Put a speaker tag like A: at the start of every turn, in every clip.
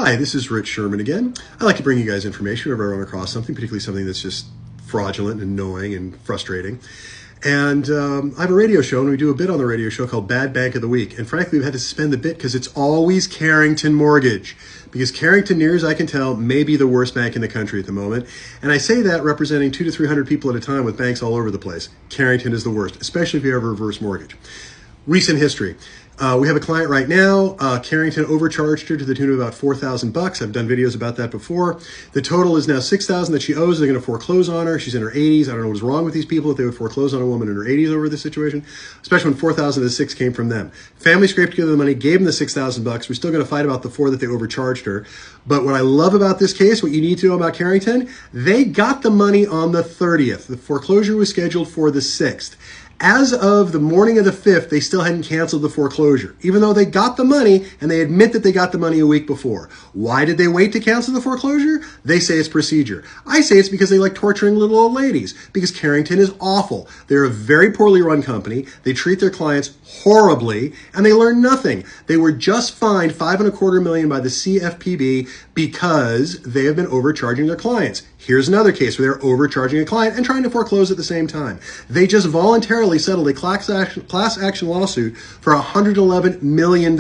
A: Hi, this is Rich Sherman again. I like to bring you guys information whenever I run across something, particularly something that's just fraudulent and annoying and frustrating. And I have a radio show, and we do a bit on the radio show called Bad Bank of the Week. And frankly, we've had to suspend the bit because it's always Carrington Mortgage. Because Carrington, near as I can tell, may be the worst bank in the country at the moment. And I say that representing 200 to 300 people at a time with banks all over the place. Carrington is the worst, especially if you have a reverse mortgage. Recent history. We have a client right now. Carrington overcharged her to the tune of about $4,000. I've done videos about that before. The total is now $6,000 that she owes. They're going to foreclose on her. She's in her 80s. I don't know what is wrong with these people if they would foreclose on a woman in her 80s over this situation, especially when $4,000 of the $6,000 came from them. Family scraped together the money, gave them the $6,000. We're still going to fight about the $4,000 that they overcharged her. But what I love about this case, what you need to know about Carrington, they got the money on the 30th. The foreclosure was scheduled for the 6th. As of the morning of the 5th, they still hadn't canceled the foreclosure, even though they got the money and they admit that they got the money a week before. Why did they wait to cancel the foreclosure? They say it's procedure. I say it's because they like torturing little old ladies, because Carrington is awful. They're a very poorly run company. They treat their clients horribly, and they learn nothing. They were just fined $5.25 million by the CFPB because they have been overcharging their clients. Here's another case where they're overcharging a client and trying to foreclose at the same time. They just voluntarily settled a class action lawsuit for $111 million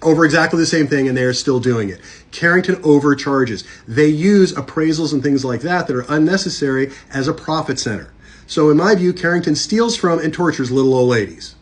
A: over exactly the same thing, and they are still doing it. Carrington overcharges. They use appraisals and things like that that are unnecessary as a profit center. So in my view, Carrington steals from and tortures little old ladies.